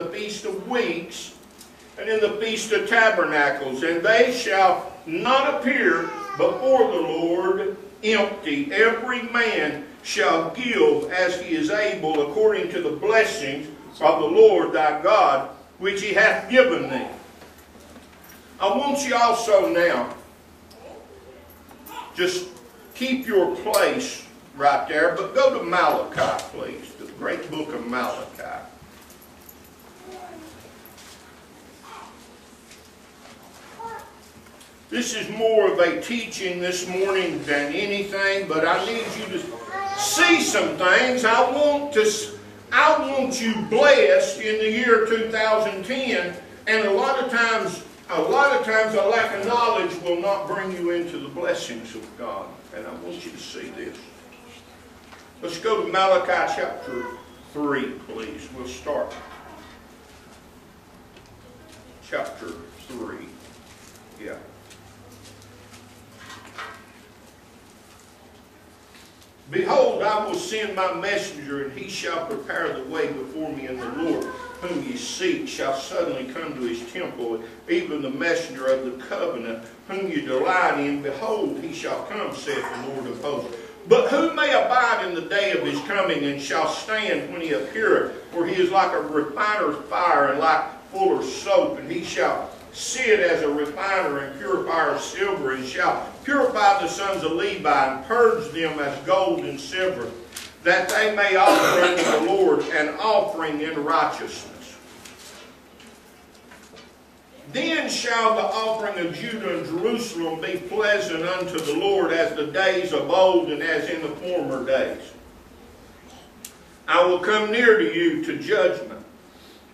the Feast of Weeks, and in the Feast of Tabernacles. And they shall not appear before the Lord empty. Every man shall give as he is able, according to the blessings of the Lord thy God, which he hath given thee. I want you also now, just keep your place right there, but go to Malachi, please, the great book of Malachi. This is more of a teaching this morning than anything, but I need you to see some things. I want you blessed in the year 2010, and a lot of times a lack of knowledge will not bring you into the blessings of God. And I want you to see this. Let's go to Malachi chapter 3, please. We'll start. Chapter 3. Yeah. Behold, I will send my messenger, and he shall prepare the way before me, and the Lord whom ye seek shall suddenly come to his temple, even the messenger of the covenant, whom ye delight in. Behold, he shall come, saith the Lord of hosts. But who may abide in the day of his coming, and shall stand when he appeareth? For he is like a refiner's fire, and like fuller's soap, and he shall sit as a refiner and purifier of silver, and shall purify the sons of Levi, and purge them as gold and silver, that they may offer unto the Lord an offering in righteousness. Then shall the offering of Judah and Jerusalem be pleasant unto the Lord as the days of old, and as in the former days. I will come near to you to judgment,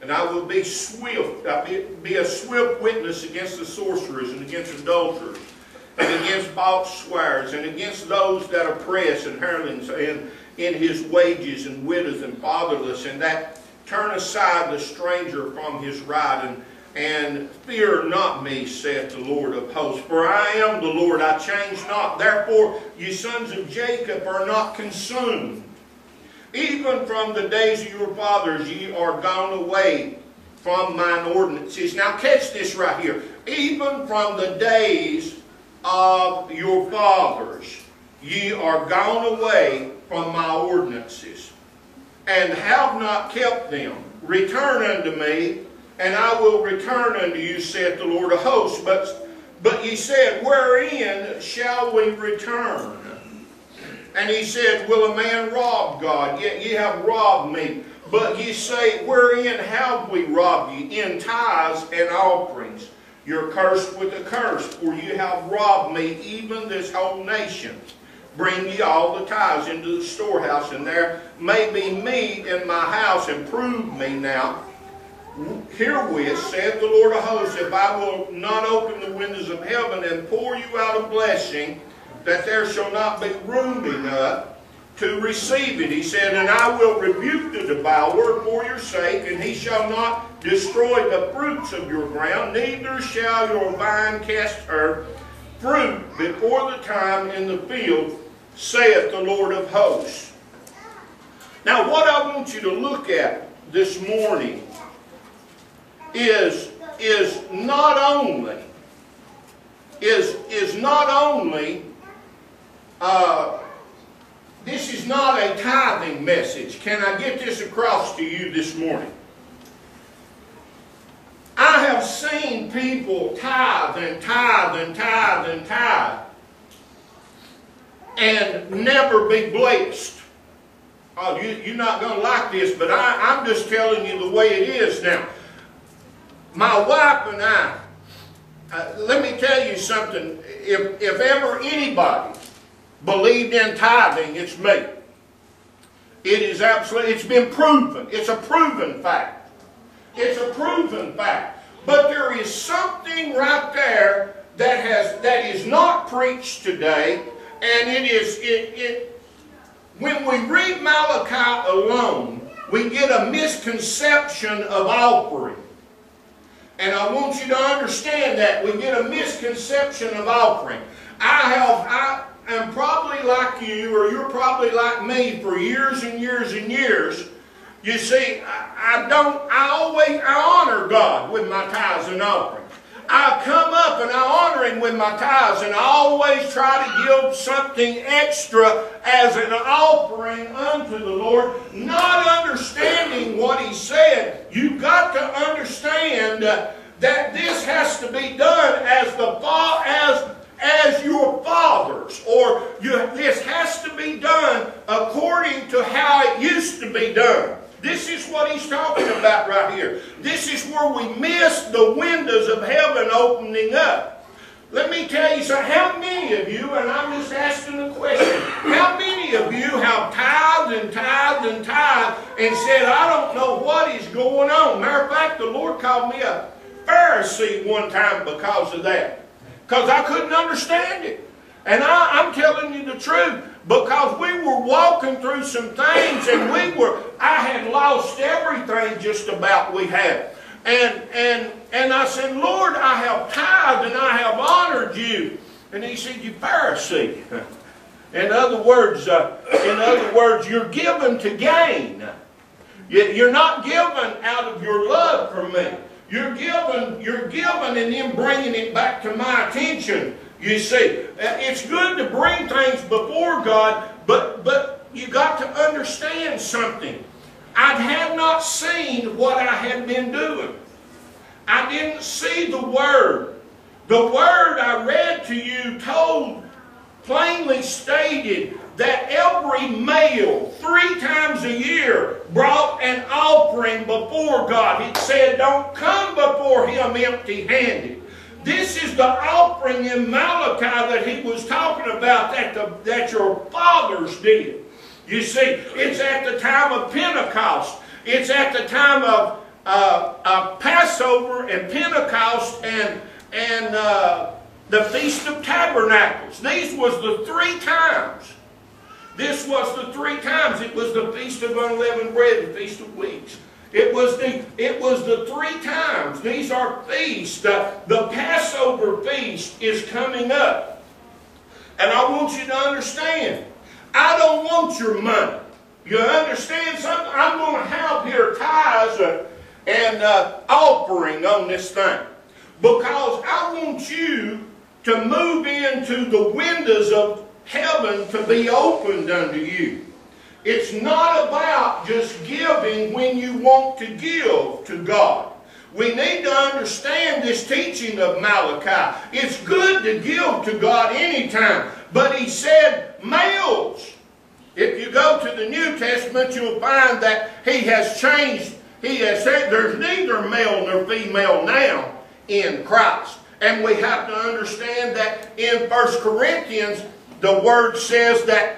and I will be swift. I be a swift witness against the sorcerers, and against adulterers, and against false swears, and against those that oppress and hirelings, and in his wages, and widows and fatherless, and that turn aside the stranger from his right, and fear not me, saith the Lord of hosts. For I am the Lord, I change not. Therefore, ye sons of Jacob are not consumed. Even from the days of your fathers ye are gone away from mine ordinances. Now catch this right here. Even from the days of your fathers ye are gone away from my ordinances, and have not kept them. Return unto me, and I will return unto you, saith the Lord of hosts. But ye said, wherein shall we return? And he said, will a man rob God? Yet ye have robbed me. But ye say, wherein have we robbed you? In tithes and offerings. You're cursed with a curse, for you have robbed me, even this whole nation. Bring ye all the tithes into the storehouse, and there may be meat in my house, and prove me now. Herewith, saith the Lord of hosts, if I will not open the windows of heaven and pour you out a blessing, that there shall not be room enough to receive it. He said, and I will rebuke the devourer for your sake, and he shall not destroy the fruits of your ground, neither shall your vine cast her fruit before the time in the field, saith the Lord of hosts. Now what I want you to look at this morning is not only this is not a tithing message. Can I get this across to you this morning? I have seen people tithe and tithe and tithe and tithe and never be blessed. Oh, you're not going to like this, but I'm just telling you the way it is now. My wife and I, let me tell you something. If ever anybody believed in tithing, it's me. It is absolutely, it's been proven. It's a proven fact. It's a proven fact. But there is something right there that is not preached today, and when we read Malachi alone, we get a misconception of offering. And I want you to understand that. We get a misconception of offering. I am probably like you, or you're probably like me, for years and years and years, You see, I honor God with my tithes and offerings. I come up and I honor Him with my tithes, and I always try to give something extra as an offering unto the Lord, not understanding what He said. You've got to understand that this has to be done as your fathers, or this has to be done according to how it used to be done. This is what he's talking about right here. This is where we miss the windows of heaven opening up. Let me tell you something. How many of you, and I'm just asking a question, how many of you have tithed and tithed and tithed and said, I don't know what is going on? Matter of fact, the Lord called me a Pharisee one time because of that. Because I couldn't understand it. And I'm telling you the truth, because we were walking through some things, and I had lost everything just about we had. And I said, Lord, I have tithed and I have honored you. And He said, you Pharisee. In other words, you're given to gain. You're not given out of your love for me. You're given and then bringing it back to my attention. You see, it's good to bring things before God, but you got to understand something. I had not seen what I had been doing. I didn't see the Word. The Word I read to you plainly stated that every male 3 times a year brought an offering before God. It said, don't come before Him empty-handed. This is the offering in Malachi that he was talking about that your fathers did. You see, it's at the time of Pentecost. It's at the time of Passover and Pentecost and the Feast of Tabernacles. These was the 3 times. This was the 3 times. It was the Feast of Unleavened Bread, the Feast of Weeks. It was the 3 times. These are feasts. The Passover feast is coming up. And I want you to understand, I don't want your money. You understand something? I'm going to have here tithes and offering on this thing. Because I want you to move into the windows of heaven to be opened unto you. It's not about just giving when you want to give to God. We need to understand this teaching of Malachi. It's good to give to God anytime. But he said, males. If you go to the New Testament, you'll find that he has changed. He has said there's neither male nor female now in Christ. And we have to understand that in 1 Corinthians, the Word says that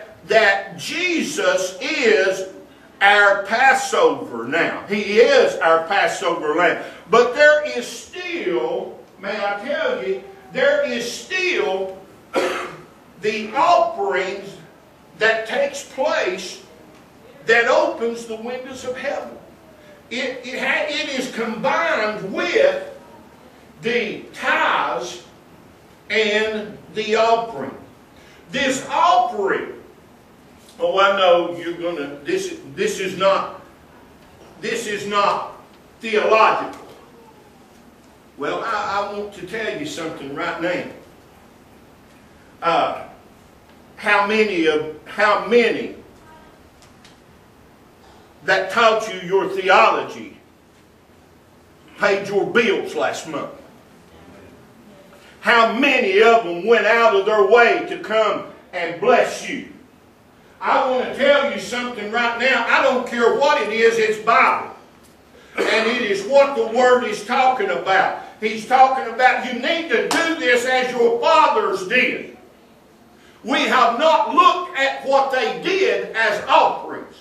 Jesus is our Passover now. He is our Passover lamb. But there is still, may I tell you, there is still the offerings that takes place that opens the windows of heaven. It is combined with the tithes and the offering. This offering, oh, I know you're going to, this is not theological. Well, I want to tell you something right now. How many that taught you your theology paid your bills last month? How many of them went out of their way to come and bless you? I want to tell you something right now. I don't care what it is, it's Bible. And it is what the Word is talking about. He's talking about you need to do this as your fathers did. We have not looked at what they did as offerings.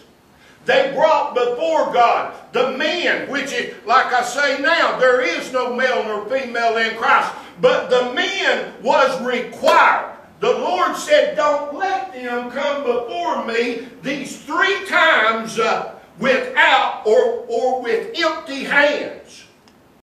They brought before God the men, which is, like I say now, there is no male nor female in Christ. But the men was required. The Lord said, don't let them come before me these 3 times without or with empty hands.